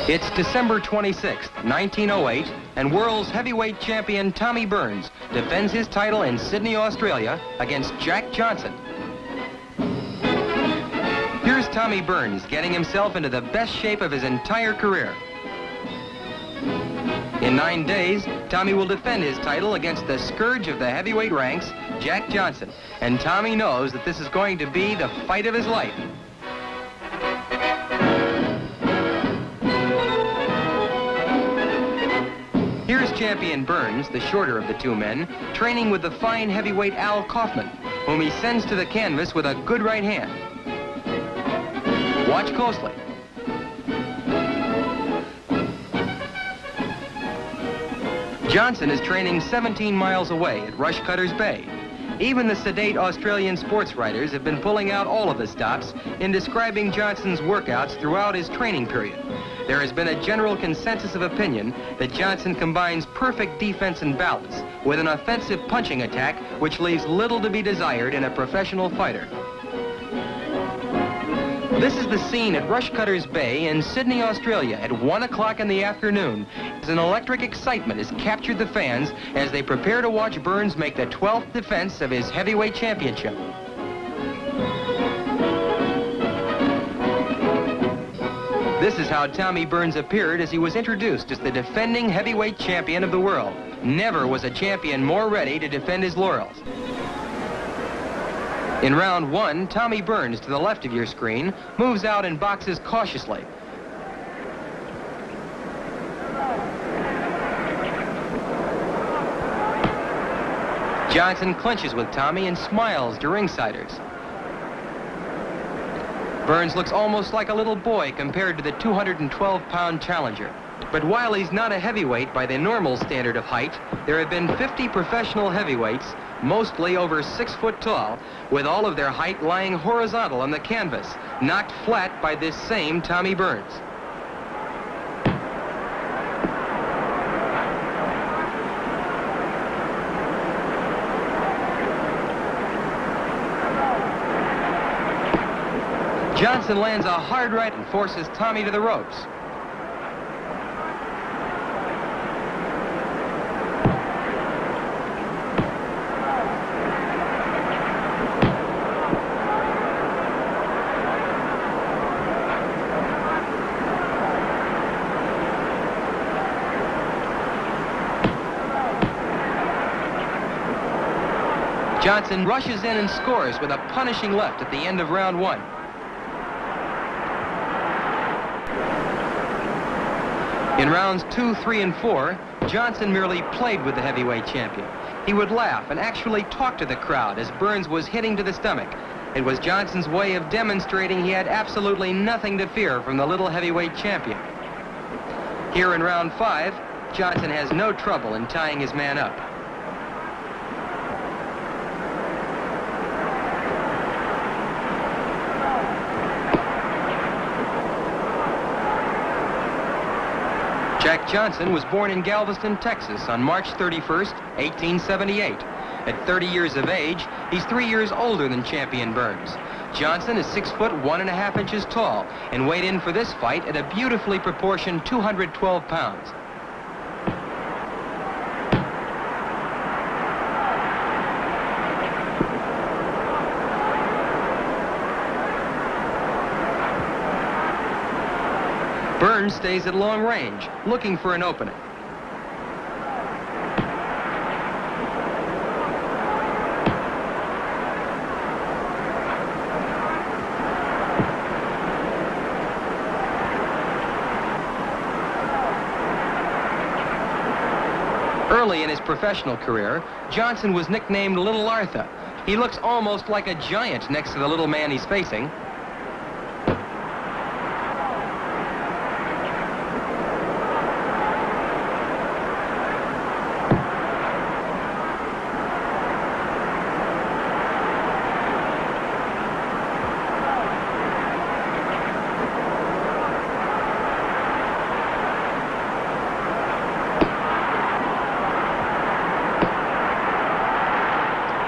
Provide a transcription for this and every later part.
It's December 26, 1908, and world's heavyweight champion Tommy Burns defends his title in Sydney, Australia against Jack Johnson. Here's Tommy Burns getting himself into the best shape of his entire career. In 9 days, Tommy will defend his title against the scourge of the heavyweight ranks, Jack Johnson. And Tommy knows that this is going to be the fight of his life. Here's champion Burns, the shorter of the two men, training with the fine heavyweight Al Kaufman, whom he sends to the canvas with a good right hand. Watch closely. Johnson is training 17 miles away at Rushcutters Bay. Even the sedate Australian sports writers have been pulling out all of the stops in describing Johnson's workouts throughout his training period. There has been a general consensus of opinion that Johnson combines perfect defense and balance with an offensive punching attack which leaves little to be desired in a professional fighter. This is the scene at Rushcutters Bay in Sydney, Australia at 1 o'clock in the afternoon as an electric excitement has captured the fans as they prepare to watch Burns make the 12th defense of his heavyweight championship. This is how Tommy Burns appeared as he was introduced as the defending heavyweight champion of the world. Never was a champion more ready to defend his laurels. In round 1, Tommy Burns, to the left of your screen, moves out and boxes cautiously. Johnson clinches with Tommy and smiles to ringsiders. Burns looks almost like a little boy compared to the 212-pound challenger. But while he's not a heavyweight by the normal standard of height, there have been 50 professional heavyweights, mostly over 6 foot tall, with all of their height lying horizontal on the canvas, knocked flat by this same Tommy Burns. Johnson lands a hard right and forces Tommy to the ropes. Johnson rushes in and scores with a punishing left at the end of round 1. In rounds 2, 3, and 4, Johnson merely played with the heavyweight champion. He would laugh and actually talk to the crowd as Burns was hitting to the stomach. It was Johnson's way of demonstrating he had absolutely nothing to fear from the little heavyweight champion. Here in round 5, Johnson has no trouble in tying his man up. Jack Johnson was born in Galveston, Texas on March 31st, 1878. At 30 years of age, he's 3 years older than champion Burns. Johnson is 6 foot 1½ inches tall and weighed in for this fight at a beautifully proportioned 212 pounds. Burns stays at long range, looking for an opening. Early in his professional career, Johnson was nicknamed Little Arthur. He looks almost like a giant next to the little man he's facing.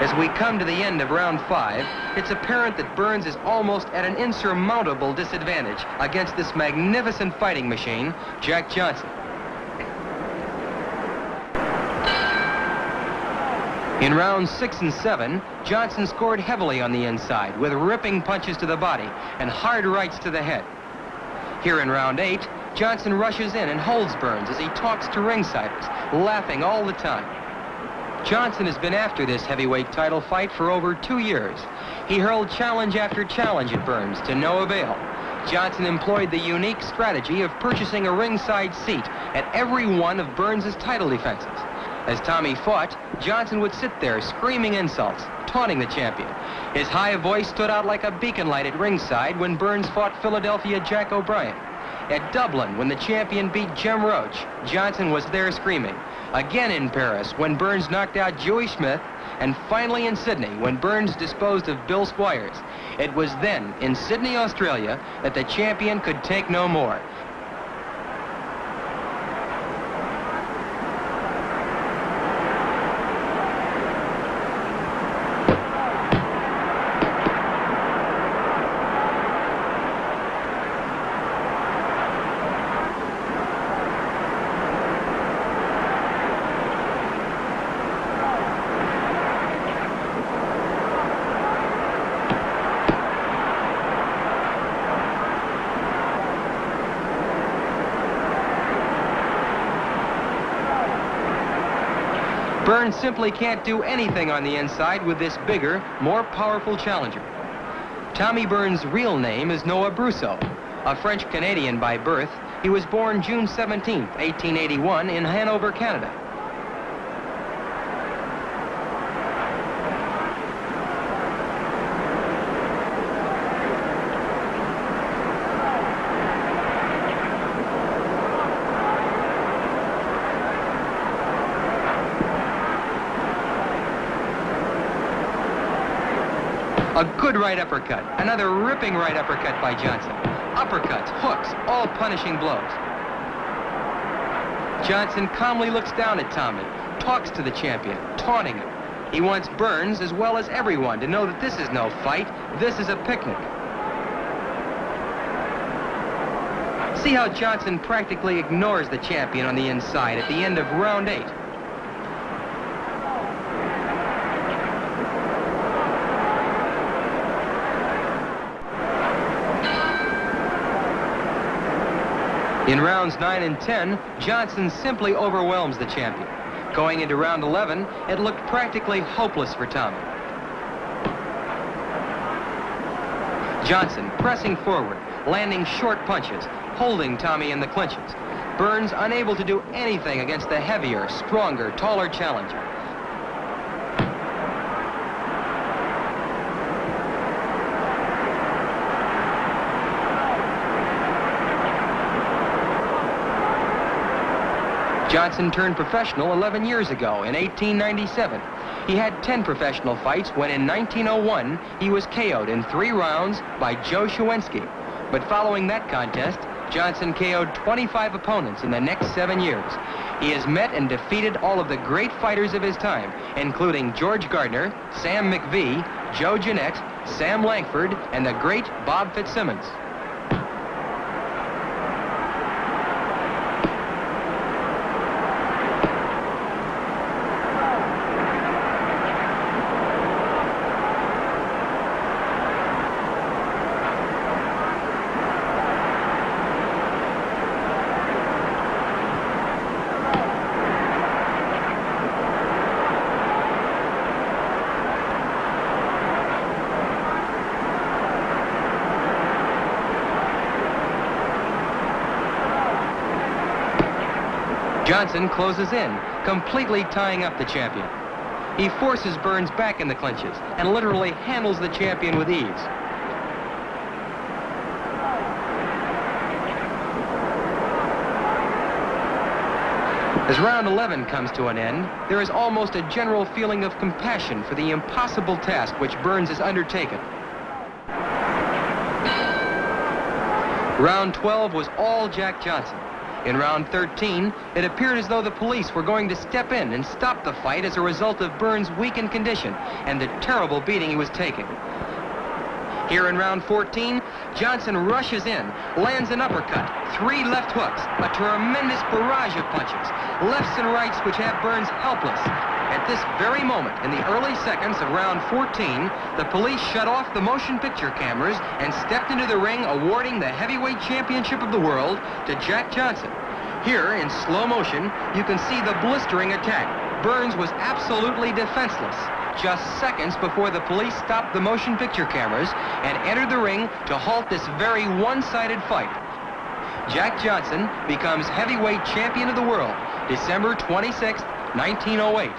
As we come to the end of round 5, it's apparent that Burns is almost at an insurmountable disadvantage against this magnificent fighting machine, Jack Johnson. In rounds 6 and 7, Johnson scored heavily on the inside with ripping punches to the body and hard rights to the head. Here in round 8, Johnson rushes in and holds Burns as he talks to ringsiders, laughing all the time. Johnson has been after this heavyweight title fight for over 2 years. He hurled challenge after challenge at Burns to no avail. Johnson employed the unique strategy of purchasing a ringside seat at every one of Burns' title defenses. As Tommy fought, Johnson would sit there screaming insults, taunting the champion. His high voice stood out like a beacon light at ringside when Burns fought Philadelphia Jack O'Brien. At Dublin, when the champion beat Jim Roach, Johnson was there screaming. Again in Paris, when Burns knocked out Joey Smith, and finally in Sydney, when Burns disposed of Bill Squires. It was then, in Sydney, Australia, that the champion could take no more. Burns simply can't do anything on the inside with this bigger, more powerful challenger. Tommy Burns' real name is Noah Brousseau. A French-Canadian by birth, he was born June 17, 1881 in Hanover, Canada. A good right uppercut, another ripping right uppercut by Johnson. Uppercuts, hooks, all punishing blows. Johnson calmly looks down at Tommy, talks to the champion, taunting him. He wants Burns, as well as everyone, to know that this is no fight, this is a picnic. See how Johnson practically ignores the champion on the inside at the end of round 8. In rounds 9 and 10, Johnson simply overwhelms the champion. Going into round 11, it looked practically hopeless for Tommy. Johnson pressing forward, landing short punches, holding Tommy in the clinches. Burns unable to do anything against the heavier, stronger, taller challenger. Johnson turned professional 11 years ago in 1897. He had 10 professional fights when in 1901 he was KO'd in 3 rounds by Joe Shawensky. But following that contest, Johnson KO'd 25 opponents in the next 7 years. He has met and defeated all of the great fighters of his time, including George Gardner, Sam McVie, Joe Jeanette, Sam Langford, and the great Bob Fitzsimmons. Johnson closes in, completely tying up the champion. He forces Burns back in the clinches and literally handles the champion with ease. As round 11 comes to an end, there is almost a general feeling of compassion for the impossible task which Burns has undertaken. Round 12 was all Jack Johnson. In round 13, it appeared as though the police were going to step in and stop the fight as a result of Burns' weakened condition and the terrible beating he was taking. Here in round 14, Johnson rushes in, lands an uppercut, 3 left hooks, a tremendous barrage of punches, lefts and rights which have Burns helpless. At this very moment, in the early seconds of round 14, the police shut off the motion picture cameras and stepped into the ring, awarding the heavyweight championship of the world to Jack Johnson. Here, in slow motion, you can see the blistering attack. Burns was absolutely defenseless, just seconds before the police stopped the motion picture cameras and entered the ring to halt this very one-sided fight. Jack Johnson becomes heavyweight champion of the world, December 26, 1908.